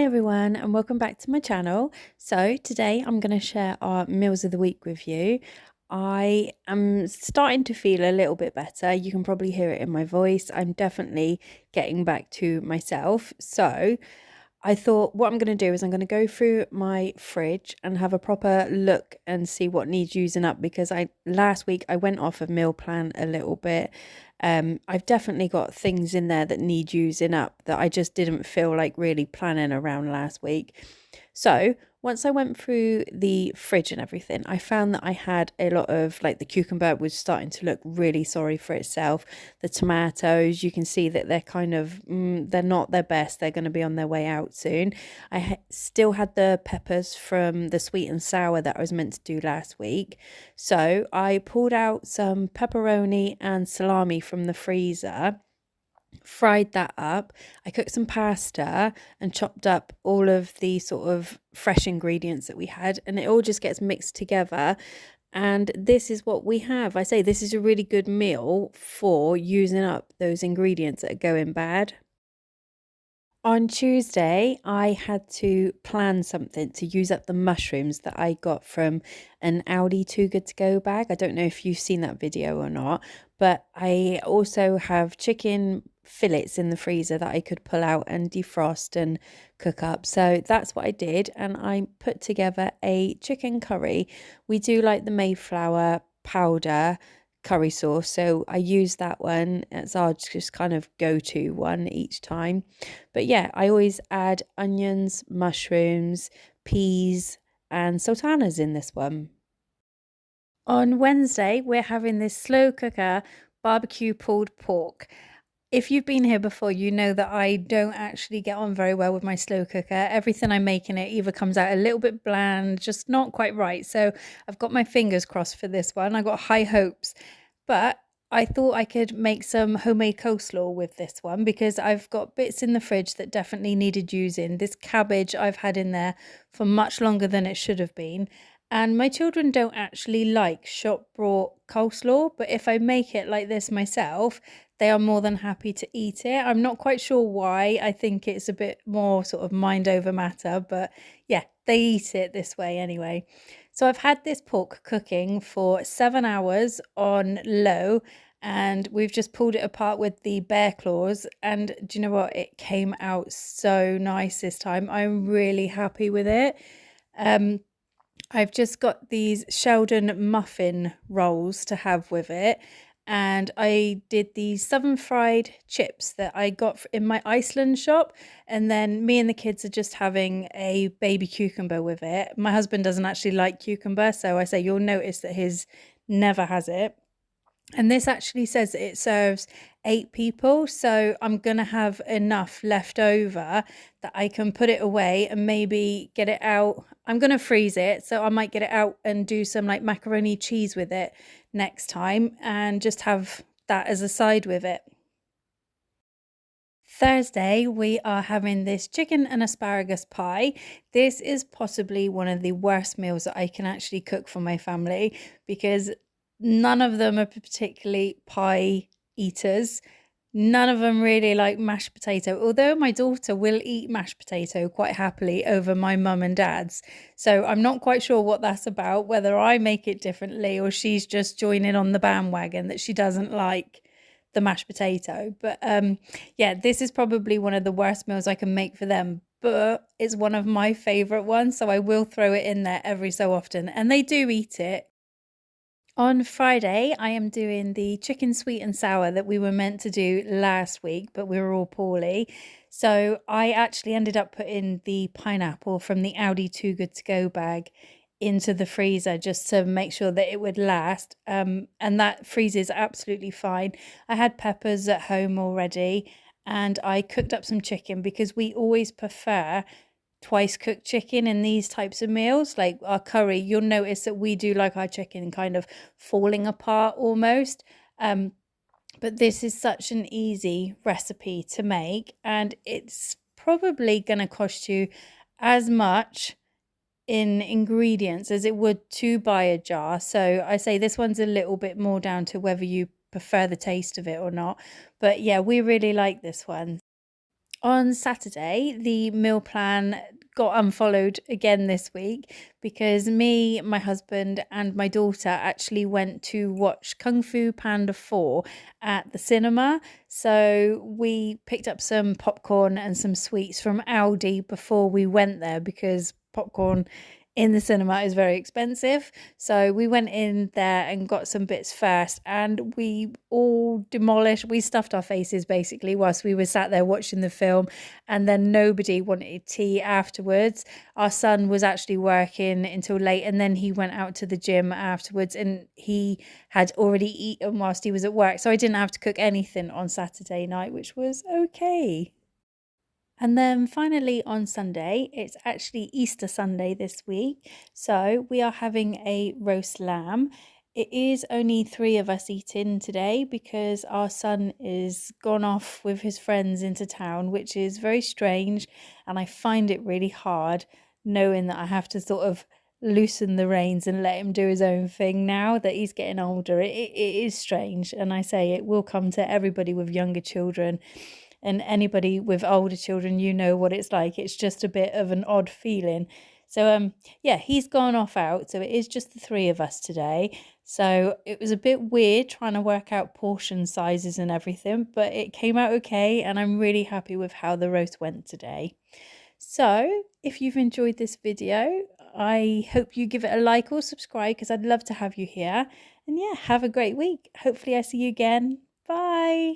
Hi everyone and welcome back to my channel. So today I'm going to share our meals of the week with you. I am starting to feel a little bit better. You can probably hear it in my voice. I'm definitely getting back to myself. So I thought what I'm going to do is I'm going to go through my fridge and have a proper look and see what needs using up, because last week I went off of meal plan a little bit. I've definitely got things in there that need using up that I just didn't feel like really planning around last week. So once I went through the fridge and everything, I found that I had a lot of, like, the cucumber was starting to look really sorry for itself. The tomatoes, you can see that they're kind of, they're not their best. They're going to be on their way out soon. Still had the peppers from the sweet and sour that I was meant to do last week. So I pulled out some pepperoni and salami from the freezer, fried that up. I cooked some pasta and chopped up all of the sort of fresh ingredients that we had, and it all just gets mixed together. And this is what we have. I say this is a really good meal for using up those ingredients that are going bad. On Tuesday, I had to plan something to use up the mushrooms that I got from an Aldi Too Good To Go bag. I don't know if you've seen that video or not, but I also have chicken fillets in the freezer that I could pull out and defrost and cook up. So that's what I did, and I put together a chicken curry. We do like the Mayflower powder curry sauce, so I use that one as our just kind of go-to one each time. But yeah, I always add onions, mushrooms, peas, and sultanas in this one. On Wednesday, we're having this slow cooker barbecue pulled pork. If you've been here before, you know that I don't actually get on very well with my slow cooker. Everything I make in it either comes out a little bit bland, just not quite right. So I've got my fingers crossed for this one. I got high hopes, but I thought I could make some homemade coleslaw with this one, because I've got bits in the fridge that definitely needed using. This cabbage I've had in there for much longer than it should have been. And my children don't actually like shop bought coleslaw, but if I make it like this myself, they are more than happy to eat it. I'm not quite sure why. I think it's a bit more sort of mind over matter, but yeah, they eat it this way anyway. So I've had this pork cooking for 7 hours on low, and we've just pulled it apart with the bear claws. And do you know what? It came out so nice this time. I'm really happy with it. Um, I've just got these Sheldon muffin rolls to have with it. And I did these southern fried chips that I got in my Iceland shop. And then me and the kids are just having a baby cucumber with it. My husband doesn't actually like cucumber, so I say you'll notice that his never has it. And this actually says it serves 8 people. So I'm going to have enough left over that I can put it away and maybe get it out. I'm going to freeze it, so I might get it out and do some like macaroni cheese with it next time and just have that as a side with it. Thursday, we are having this chicken and asparagus pie. This is possibly one of the worst meals that I can actually cook for my family, because none of them are particularly pie eaters. None of them really like mashed potato, although my daughter will eat mashed potato quite happily over my mum and dad's. So I'm not quite sure what that's about, whether I make it differently or she's just joining on the bandwagon that she doesn't like the mashed potato. But yeah, this is probably one of the worst meals I can make for them, but it's one of my favorite ones, so I will throw it in there every so often, and they do eat it. On Friday, I am doing the chicken sweet and sour that we were meant to do last week, but we were all poorly. So I actually ended up putting the pineapple from the Aldi Too Good To Go bag into the freezer just to make sure that it would last. And that freezes absolutely fine. I had peppers at home already, and I cooked up some chicken because we always prefer twice cooked chicken in these types of meals. Like our curry, you'll notice that we do like our chicken kind of falling apart almost. But this is such an easy recipe to make, and it's probably going to cost you as much in ingredients as it would to buy a jar. So I say this one's a little bit more down to whether you prefer the taste of it or not. But yeah, we really like this one. On Saturday, the meal plan got unfollowed again this week because me, my husband, and my daughter actually went to watch Kung Fu Panda 4 at the cinema. So we picked up some popcorn and some sweets from Aldi before we went there because popcorn in the cinema is very expensive. So we went in there and got some bits first, and we all demolished, we stuffed our faces basically whilst we were sat there watching the film, and then nobody wanted tea afterwards. Our son was actually working until late, and then he went out to the gym afterwards, and he had already eaten whilst he was at work, so I didn't have to cook anything on Saturday night, which was okay. And then finally on Sunday, it's actually Easter Sunday this week. So we are having a roast lamb. It is only three of us eating today because our son is gone off with his friends into town, which is very strange. And I find it really hard knowing that I have to sort of loosen the reins and let him do his own thing now that he's getting older. It is strange. And I say it will come to everybody with younger children. And anybody with older children, you know what it's like. It's just a bit of an odd feeling. So yeah, he's gone off out. So it is just the three of us today. So it was a bit weird trying to work out portion sizes and everything, but it came out okay, and I'm really happy with how the roast went today. So if you've enjoyed this video, I hope you give it a like or subscribe because I'd love to have you here. And yeah, have a great week. Hopefully I see you again. Bye.